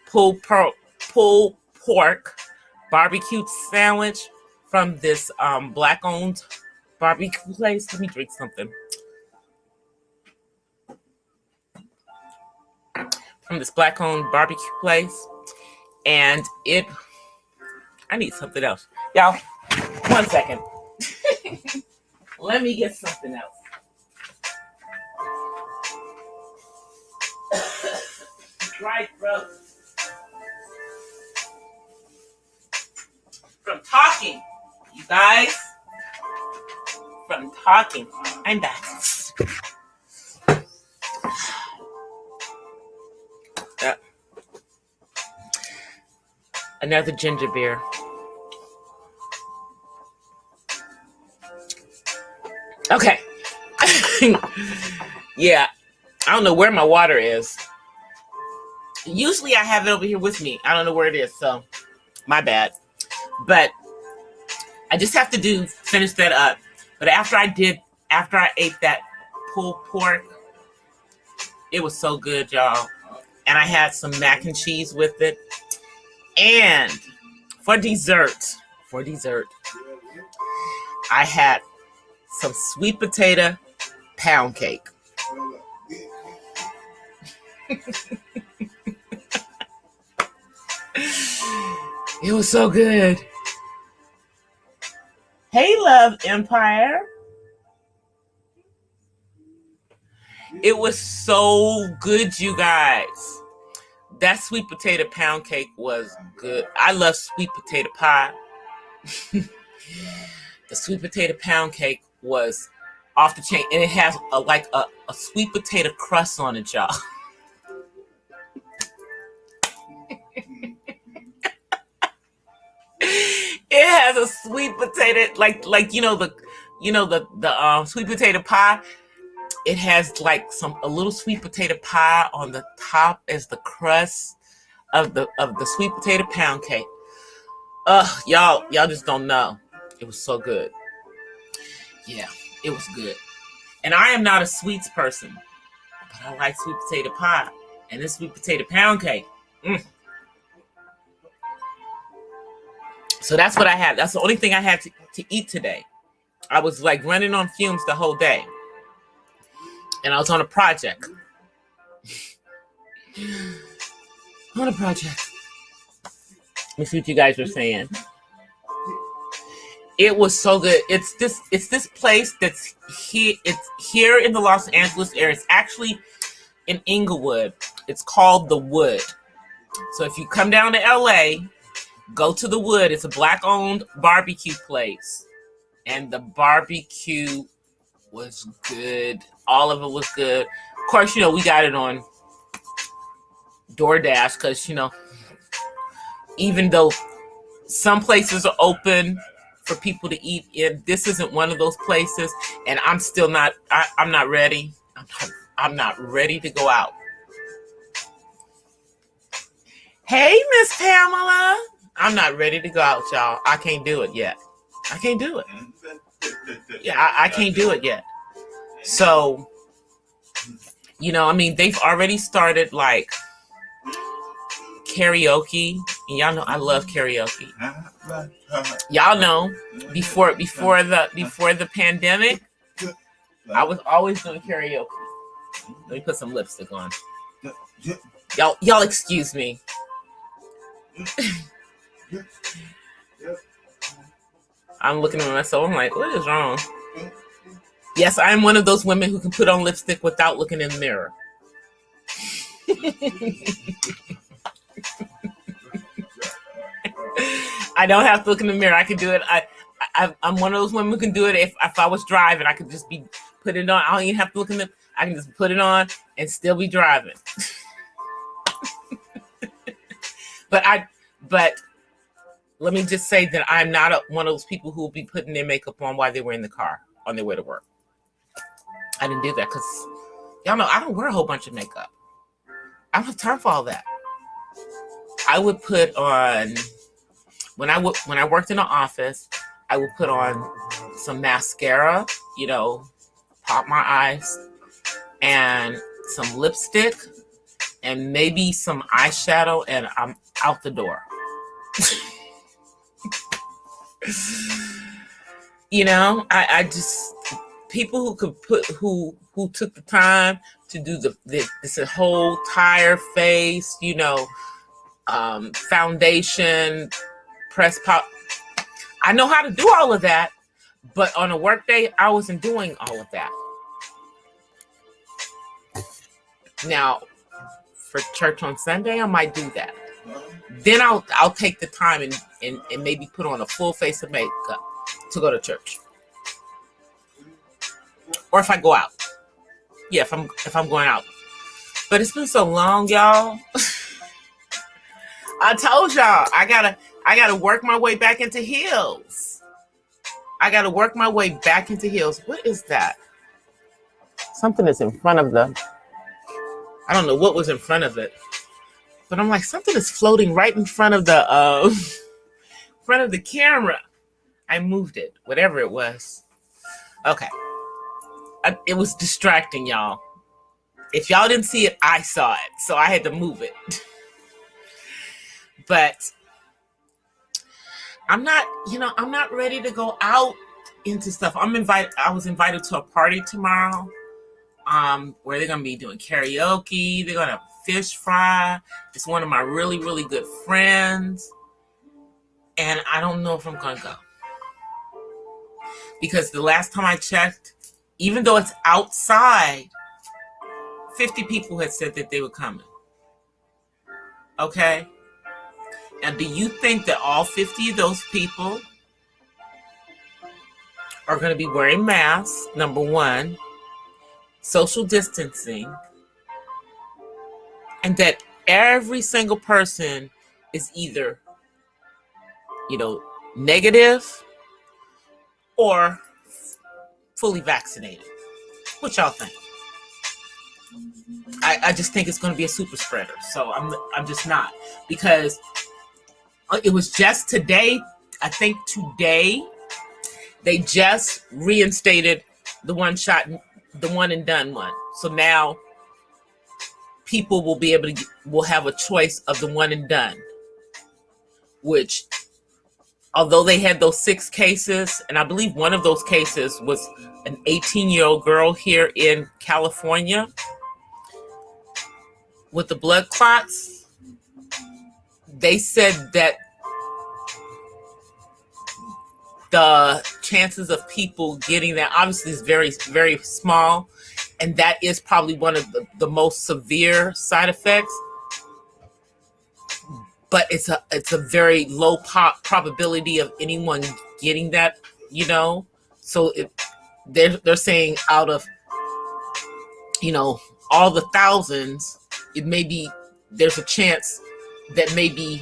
pulled pork barbecue sandwich from this black-owned barbecue place. Let me drink something. From this black-owned barbecue place, and I need something else. Y'all, 1 second. Let me get something else. Dry throat. From talking, you guys. From talking. I'm back. Another ginger beer. Okay. Yeah. I don't know where my water is. Usually I have it over here with me. I don't know where it is, so my bad. But I just have to finish that up. But after I ate that pulled pork, it was so good, y'all. And I had some mac and cheese with it. And for dessert, I had some sweet potato pound cake. It was so good. Hey, Love Empire. It was so good, you guys. That sweet potato pound cake was good. I love sweet potato pie. The sweet potato pound cake was off the chain. And it has a sweet potato crust on it, y'all. It has a sweet potato, like the sweet potato pie. It has like a little sweet potato pie on the top as the crust of the sweet potato pound cake. Y'all just don't know. It was so good. Yeah, it was good. And I am not a sweets person, but I like sweet potato pie and this sweet potato pound cake. So that's what I had. That's the only thing I had to eat today. I was like running on fumes the whole day. And I was on a project. Let me see what you guys are saying. It was so good. It's this place that's here. It's here in the Los Angeles area. It's actually in Inglewood. It's called The Wood. So if you come down to LA, go to The Wood. It's a black-owned barbecue place. And the barbecue was good. All of it was good. Of course, we got it on DoorDash because, even though some places are open for people to eat in, this isn't one of those places. And I'm still not, I'm not ready. I'm not ready to go out. Hey, Miss Pamela. I'm not ready to go out, y'all. I can't do it yet. I can't do it. Yeah, I can't do it yet. So, they've already started like karaoke. And y'all know I love karaoke. Y'all know before the pandemic, I was always doing karaoke. Let me put some lipstick on. Y'all excuse me. I'm looking at myself. I'm like, what is wrong? Yes, I'm one of those women who can put on lipstick without looking in the mirror. I don't have to look in the mirror. I can do it. I'm one of those women who can do it. If I was driving, I could just put it on. I don't even have to look in the. I can just put it on and still be driving. But let me just say that I'm not one of those people who will be putting their makeup on while they were in the car on their way to work. I didn't do that because Y'all know I don't wear a whole bunch of makeup. I don't have time for all that. I would put on, when I worked in the office, I would put on some mascara, you know, pop my eyes, and some lipstick, and maybe some eyeshadow, and I'm out the door. You know, I just, people who could put, who took the time to do this whole entire face, you know, foundation, press pop. I know how to do all of that, but on a work day, I wasn't doing all of that. Now, for church on Sunday, I might do that. Then I'll take the time and maybe put on a full face of makeup to go to church. Or if I go out. Yeah, if I'm going out. But it's been so long, y'all. I told y'all I gotta work my way back into heels. I gotta work my way back into heels. What is that? Something is in front of the, I don't know what was in front of it, but I'm like, something is floating right in front of the front of the camera. I moved it, whatever it was. Okay. It was distracting, y'all. If y'all didn't see it, I saw it, so I had to move it. But I'm not ready to go out into stuff. I was invited to a party tomorrow, where they're gonna be doing karaoke. They're gonna have fish fry. It's one of my really, really good friends, and I don't know if I'm gonna go, because the last time I checked, even though it's outside, 50 people had said that they were coming. Okay? And do you think that all 50 of those people are going to be wearing masks? Number one, social distancing, and that every single person is either, you know, negative or fully vaccinated? What y'all think? I just think it's going to be a super spreader. So I'm just not, because it was just today. I think today they just reinstated the one and done one. So now people will be able to will have a choice of the one and done, which, although they had those 6 cases, and I believe one of those cases was an 18-year-old girl here in California with the blood clots, they said that the chances of people getting that obviously is very, very small, and that is probably one of the most severe side effects. But it's a very low probability of anyone getting that, you know. So they're saying out of, you know, all the thousands, it may be, there's a chance that maybe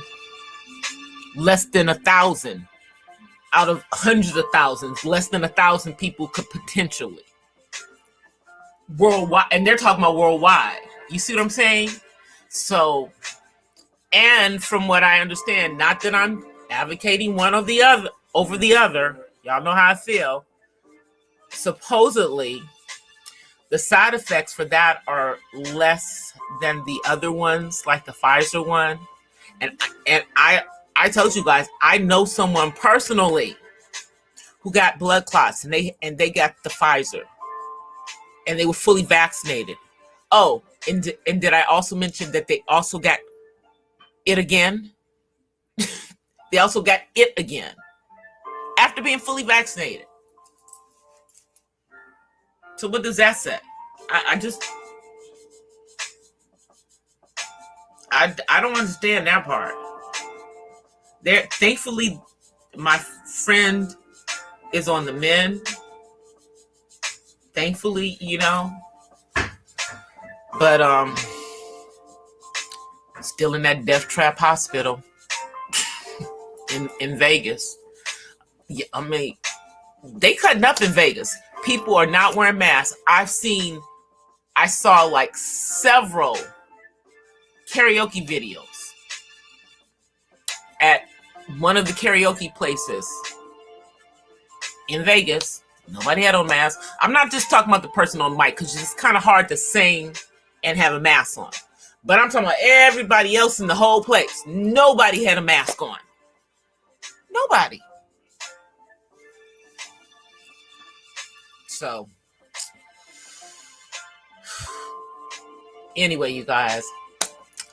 less than 1,000 out of hundreds of thousands, less than 1,000 people could potentially worldwide, and they're talking about worldwide. You see what I'm saying? So, and from what I understand, not that I'm advocating one or the other over the other, y'all know how I feel. Supposedly, the side effects for that are less than the other ones, like the Pfizer one. And I told you guys, I know someone personally who got blood clots, and they got the Pfizer, and they were fully vaccinated. Oh, and did I also mention that they also got it again? They also got it again after being fully vaccinated. So what does that say? I don't understand that part. There, thankfully, my friend is on the mend. Thankfully, you know. But still in that death trap hospital in Vegas. Yeah, I mean, they cutting up in Vegas. People are not wearing masks. I've seen I saw like several karaoke videos at one of the karaoke places in Vegas. Nobody had on masks. I'm not just talking about the person on mic because it's kind of hard to sing and have a mask on. But I'm talking about everybody else in the whole place. Nobody had a mask on. Nobody. So, anyway, you guys,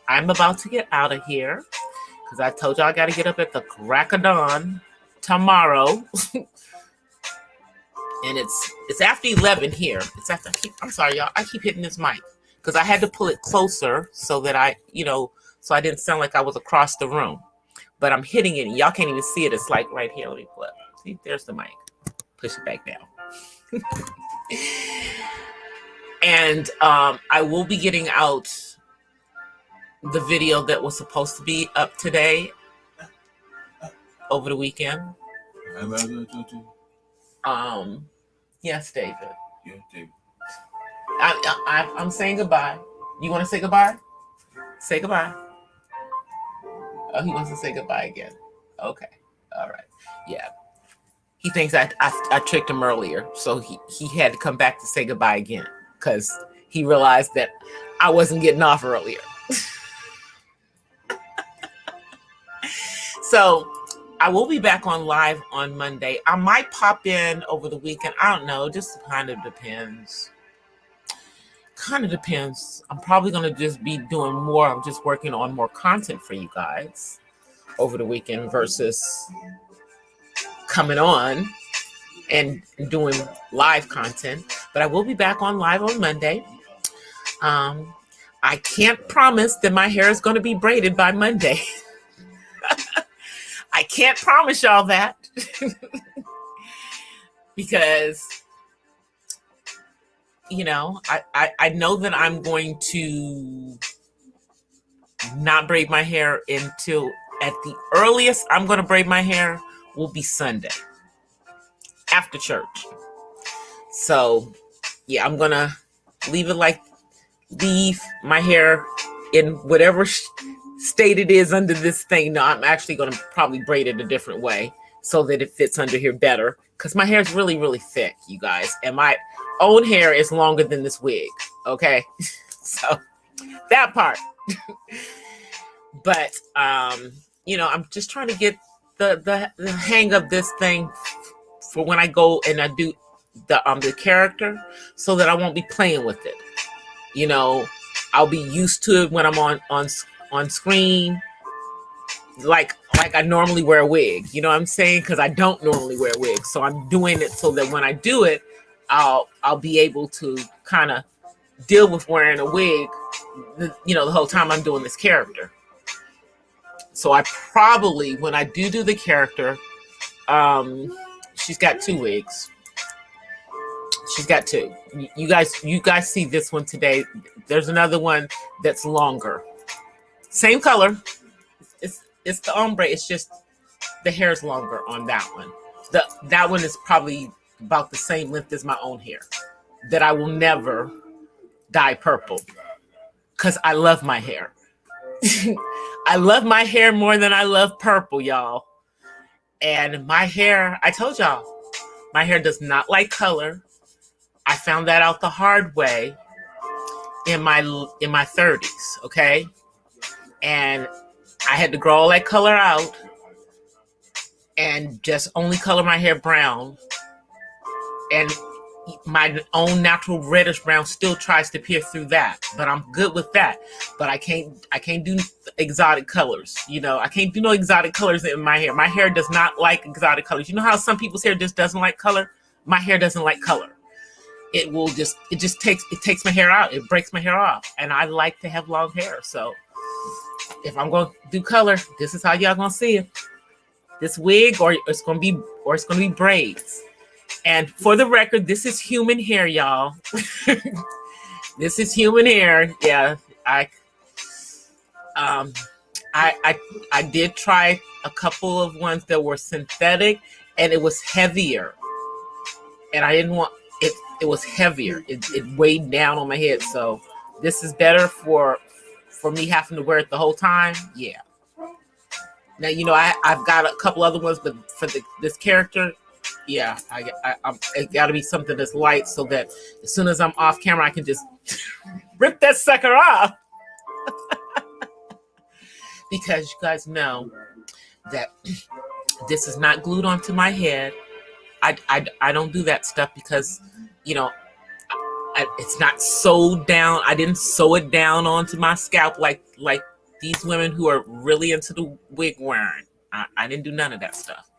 I'm about to get out of here because I told y'all I got to get up at the crack of dawn tomorrow. And it's after 11 here. It's after, I'm sorry, y'all. I keep hitting this mic because I had to pull it closer so that so I didn't sound like I was across the room. But I'm hitting it, and y'all can't even see it. It's like right here. Let me pull it. See, there's the mic. Push it back down. And I will be getting out the video that was supposed to be up today over the weekend. Yes, David. Yes, David. I'm saying goodbye. You want to say goodbye? Say goodbye. Oh, he wants to say goodbye again. Okay. All right. Yeah. He thinks I tricked him earlier, so he had to come back to say goodbye again because he realized that I wasn't getting off earlier. So I will be back on live on Monday. I might pop in over the weekend. I don't know. Just kind of depends. Kind of depends. I'm probably going to just be doing more. I'm just working on more content for you guys over the weekend versus coming on and doing live content. But I will be back on live on Monday. I can't promise that my hair is going to be braided by Monday. I can't promise y'all that because, I know that I'm going to not braid my hair until at the earliest I'm going to braid my hair will be Sunday after church. So, yeah, I'm going to leave my hair in whatever state it is under this thing. No, I'm actually going to probably braid it a different way so that it fits under here better because my hair is really, really thick, you guys. And my own hair is longer than this wig. Okay. So that part. But, I'm just trying to get the hang of this thing for when I go and I do the character so that I won't be playing with it. I'll be used to it when I'm on screen, like I normally wear a wig. You know what I'm saying? Because I don't normally wear a wig. So I'm doing it so that when I do it, I'll be able to kind of deal with wearing a wig, the whole time I'm doing this character. So I probably, when I do the character, she's got 2 wigs. She's got 2. You guys see this one today. There's another one that's longer. Same color. It's the ombre. It's just the hair's longer on that one. That one is probably about the same length as my own hair. That I will never dye purple because I love my hair. I love my hair more than I love purple, y'all. And my hair, I told y'all, my hair does not like color. I found that out the hard way in my 30s, okay? And I had to grow all that color out and just only color my hair brown. And my own natural reddish brown still tries to pierce through that, but I'm good with that. But I can't do exotic colors. I can't do no exotic colors in my hair. My hair does not like exotic colors. You know how some people's hair just doesn't like color? My hair doesn't like color. It takes my hair out. It breaks my hair off. And I like to have long hair. So if I'm going to do color, this is how y'all going to see it. This wig or it's going to be braids. And for the record, this is human hair, y'all. This is human hair. Yeah, I did try a couple of ones that were synthetic, and it was heavier. And I didn't want it was heavier. It weighed down on my head. So this is better for me having to wear it the whole time. Yeah. Now, I've got a couple other ones, but for this character, yeah, it got to be something that's light so that as soon as I'm off camera, I can just rip that sucker off. Because you guys know that this is not glued onto my head. I don't do that stuff because, it's not sewed down. I didn't sew it down onto my scalp like these women who are really into the wig wearing. I didn't do none of that stuff.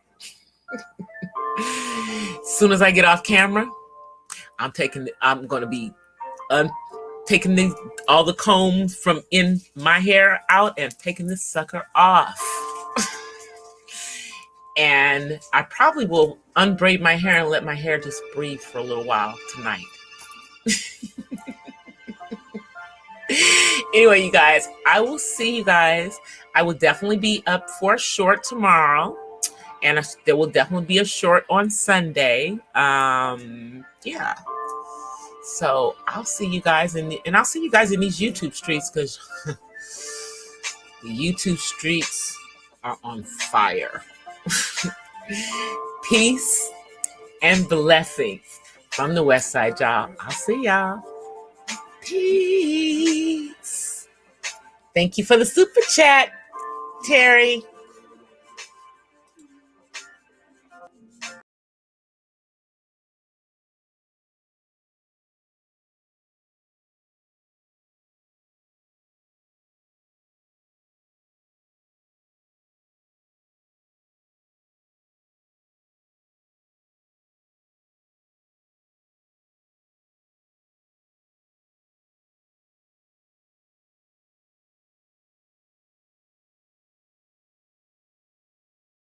As soon as I get off camera, I'm going to be taking all the combs from in my hair out and taking this sucker off. And I probably will unbraid my hair and let my hair just breathe for a little while tonight. Anyway, you guys, I will see you guys. I will definitely be up for a short tomorrow. And there will definitely be a short on Sunday. Yeah. So I'll see you guys I'll see you guys in these YouTube streets, because the YouTube streets are on fire. Peace and blessings from the West Side, y'all. I'll see y'all. Peace. Thank you for the super chat, Terry.